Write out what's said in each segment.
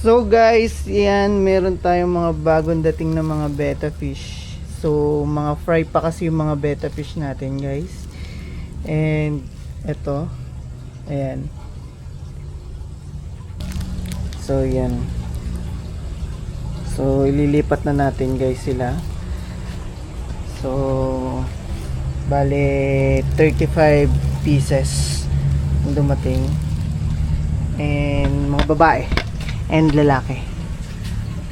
So guys, yan, meron tayong mga bagong dating na mga betta fish. So mga fry pa kasi yung mga betta fish natin guys. And eto, ayan. So yan. So ililipat na natin guys sila. So bale 35 pieces yung dumating. And mga babae and lalaki.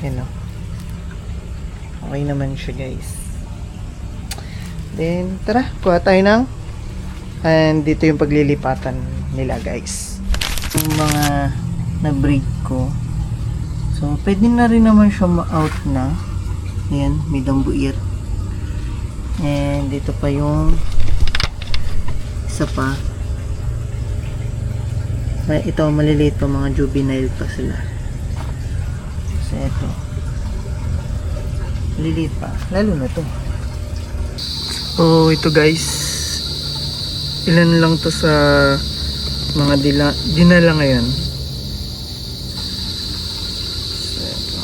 Yan o. Okay naman siya guys. Then tara, kuha tayo ng, and dito yung paglilipatan nila guys. Yung mga na-breed ko, so pwede na rin naman siya ma-out na. Ayan, may dambuir. And dito pa yung isa pa. Ito maliliit pa, mga juvenile pa sila. So ito maliliit pa, lalo na to. So ito guys, ilan lang to sa mga dinala ngayon. So ito.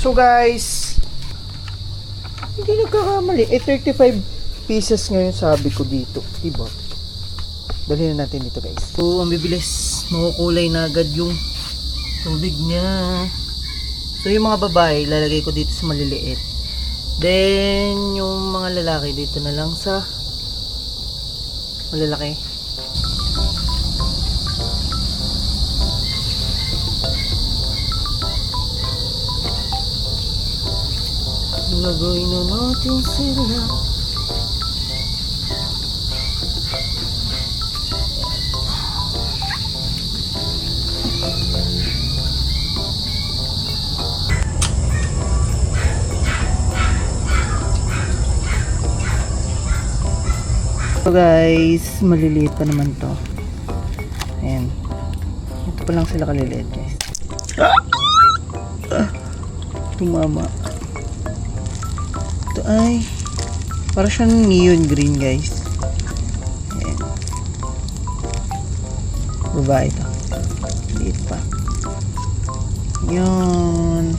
So guys, hindi nagkakamali. 35 pieces ngayon sabi ko dito, diba? Dali na natin dito guys. So ang bibilis, makukulay na agad yung tubig niya. So yung mga babae, lalagay ko dito sa maliliit. Then yung mga lalaki dito na lang sa malalaki. Lagay na natin sila. So guys, maliliit pa naman to. Ayan. Ito pa lang sila kaliliit guys. Tumama. Ito ay para siyang neon green guys. Ayan. Babae ito. Liit pa. Yun.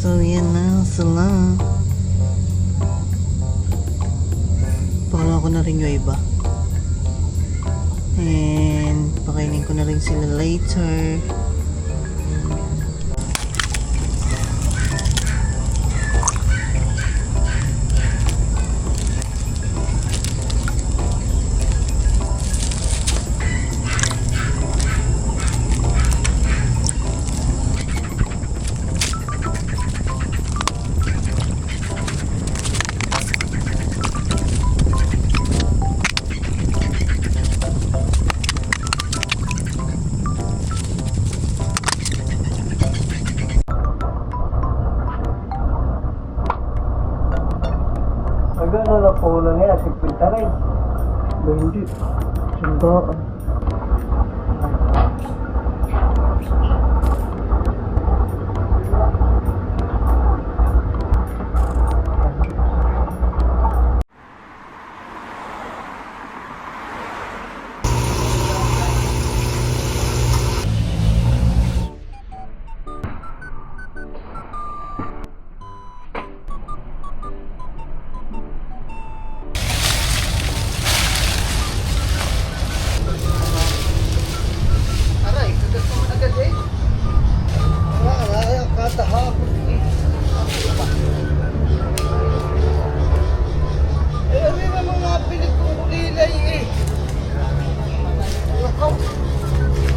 So yan na sila. Pakala ko na rin yung iba. And pakainin ko na rin sila later. Agad na po lang yan, 50 rin. Hindi. Sundaan.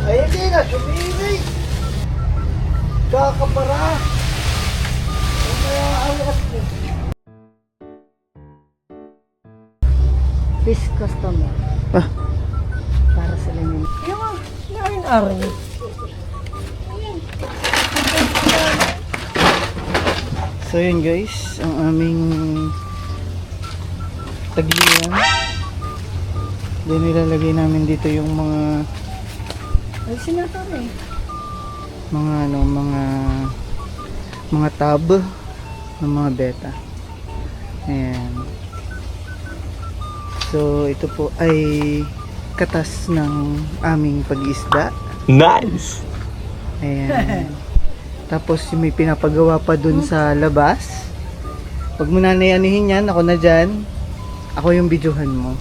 Ay, hindi na, sumibig. Kakapara. Kaya awas mo. Fish customer. Ah, Yung arin. So yun guys, ang aming taglian. Then nilalagay namin dito yung Ay, sinato eh. mga tab ng mga beta. Ayan. So ito po ay katas ng aming pag-isda. Nice! Ayan. Tapos may pinapagawa pa dun sa labas. Pag mo nanayanihin yan, ako na dyan. Ako yung videohan mo.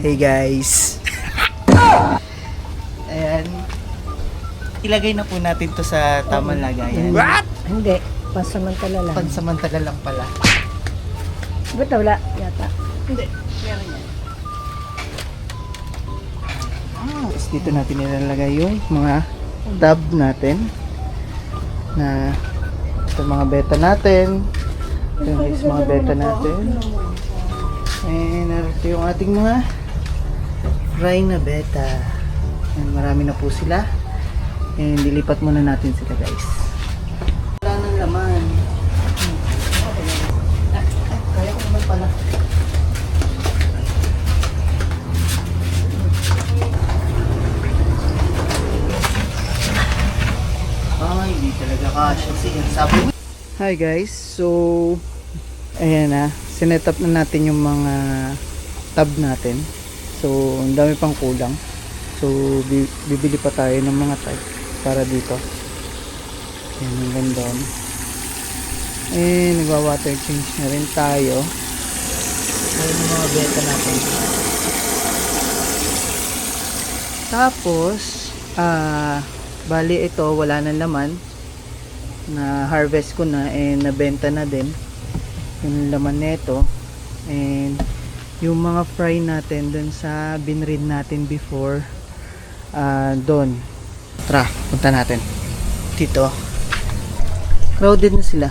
Hey guys! Ayan. Ilagay na po natin to sa tamang lagayan. Hindi. Pansamantala lang. Pansamantala lang pala. Ba't wala yata? Hindi. Meron yan. Tapos dito natin ilalagay yung mga tab natin. Na ito mga beta natin. Ito guys, mga beta natin. And narito yung ating mga fry na beta. And marami na po sila. And dilipat muna natin sila guys. Wala nang laman. Kaya ko naman pala. Ay, hindi talaga kasya siya. Sabi mo. Hi guys, so ayan na, sinet up na natin yung mga tab natin. So, ang dami pang kulang. So, bibili pa tayo ng mga tab para dito. Ayan, hanggang doon. And, nagwa-water change na rin tayo. Ayan yung mga beta natin. Tapos, bali ito, wala nang laman. Na harvest ko na and nabenta na din yung laman nito. And yung mga fry natin dun sa binread natin before, doon. Tara, punta natin dito. Crowded na sila.